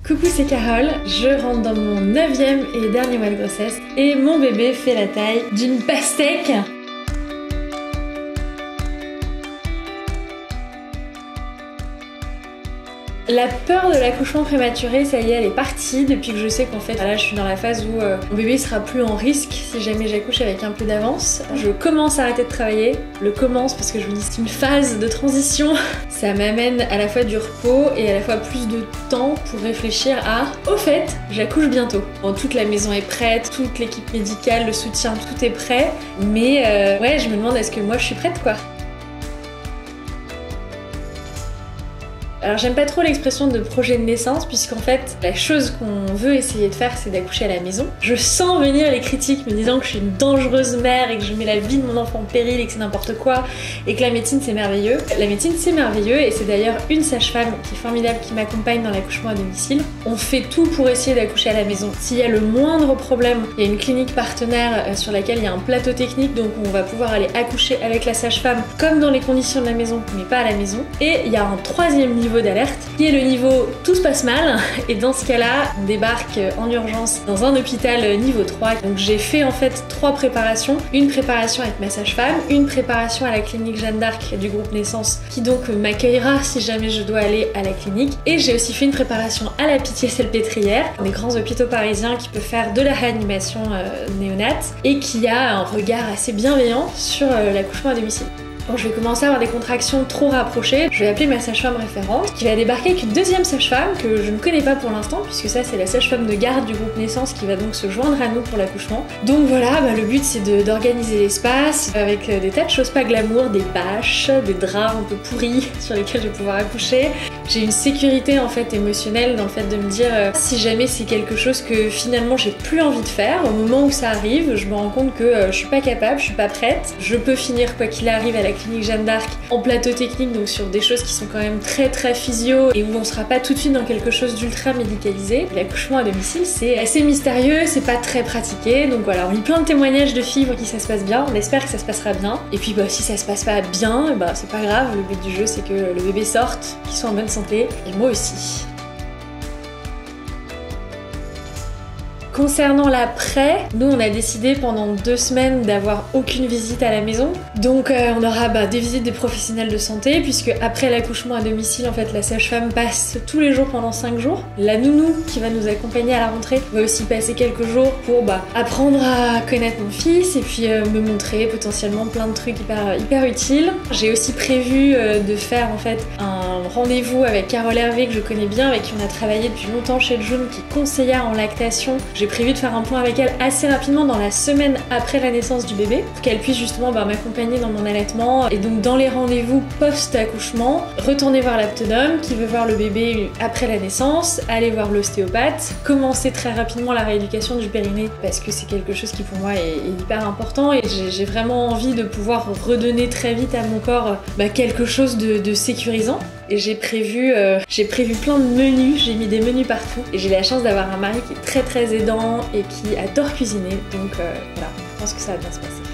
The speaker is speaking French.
Coucou, c'est Carole, je rentre dans mon 9e et dernier mois de grossesse et mon bébé fait la taille d'une pastèque. La peur de l'accouchement prématuré, ça y est, elle est partie depuis que je sais qu'en fait, là, je suis dans la phase où mon bébé sera plus en risque si jamais j'accouche avec un peu d'avance. Je commence à arrêter de travailler, parce que je me dis c'est une phase de transition. Ça m'amène à la fois du repos et à la fois plus de temps pour réfléchir à au fait, j'accouche bientôt. Bon, toute la maison est prête, toute l'équipe médicale, le soutien, tout est prêt. Mais ouais, je me demande est-ce que moi je suis prête quoi. Alors j'aime pas trop l'expression de projet de naissance puisqu'en fait la chose qu'on veut essayer de faire c'est d'accoucher à la maison. Je sens venir les critiques me disant que je suis une dangereuse mère et que je mets la vie de mon enfant en péril et que c'est n'importe quoi et que la médecine c'est merveilleux. La médecine c'est merveilleux et c'est d'ailleurs une sage-femme qui est formidable qui m'accompagne dans l'accouchement à domicile. On fait tout pour essayer d'accoucher à la maison. S'il y a le moindre problème, il y a une clinique partenaire sur laquelle il y a un plateau technique donc on va pouvoir aller accoucher avec la sage-femme comme dans les conditions de la maison mais pas à la maison. Et il y a un troisième niveau d'alerte qui est le niveau tout se passe mal et dans ce cas-là on débarque en urgence dans un hôpital niveau 3. Donc j'ai fait en fait 3 préparations, une préparation avec ma sage-femme, une préparation à la clinique Jeanne d'Arc du groupe Naissance qui donc m'accueillera si jamais je dois aller à la clinique et j'ai aussi fait une préparation à la Pitié-Salpêtrière, des grands hôpitaux parisiens qui peut faire de la réanimation néonate et qui a un regard assez bienveillant sur l'accouchement à domicile. Quand je vais commencer à avoir des contractions trop rapprochées, je vais appeler ma sage-femme référente qui va débarquer avec une deuxième sage-femme que je ne connais pas pour l'instant puisque ça c'est la sage-femme de garde du groupe Naissance qui va donc se joindre à nous pour l'accouchement. Donc voilà, le but c'est d'organiser l'espace avec des tas de choses pas glamour, des bâches, des draps un peu pourris sur lesquels je vais pouvoir accoucher. J'ai une sécurité en fait émotionnelle dans le fait de me dire si jamais c'est quelque chose que finalement j'ai plus envie de faire, au moment où ça arrive, je me rends compte que je suis pas capable, je suis pas prête, je peux finir quoi qu'il arrive à la clinique Jeanne d'Arc en plateau technique, donc sur des choses qui sont quand même très physio et où on sera pas tout de suite dans quelque chose d'ultra médicalisé. L'accouchement à domicile c'est assez mystérieux, c'est pas très pratiqué, donc voilà, on lit plein de témoignages de filles pour qui ça se passe bien, on espère que ça se passera bien, et puis si ça se passe pas bien, c'est pas grave, le but du jeu c'est que le bébé sorte, qu'il soit en bonne santé, et moi aussi. Concernant l'après, nous on a décidé pendant 2 semaines d'avoir aucune visite à la maison. Donc on aura des visites des professionnels de santé puisque après l'accouchement à domicile en fait la sage-femme passe tous les jours pendant 5 jours. La nounou qui va nous accompagner à la rentrée va aussi passer quelques jours pour apprendre à connaître mon fils et puis me montrer potentiellement plein de trucs hyper utiles. J'ai aussi prévu de faire en fait un rendez-vous avec Carole Hervé que je connais bien, avec qui on a travaillé depuis longtemps chez June, qui est conseillère en lactation. J'ai prévu de faire un point avec elle assez rapidement dans la semaine après la naissance du bébé pour qu'elle puisse justement m'accompagner dans mon allaitement et donc dans les rendez-vous post-accouchement, retourner voir l'aptonome qui veut voir le bébé après la naissance, aller voir l'ostéopathe, commencer très rapidement la rééducation du périnée parce que c'est quelque chose qui pour moi est hyper important et j'ai vraiment envie de pouvoir redonner très vite à mon corps quelque chose de sécurisant. Et j'ai prévu plein de menus, j'ai mis des menus partout et j'ai la chance d'avoir un mari qui est très aidant et qui adore cuisiner, donc voilà, je pense que ça va bien se passer.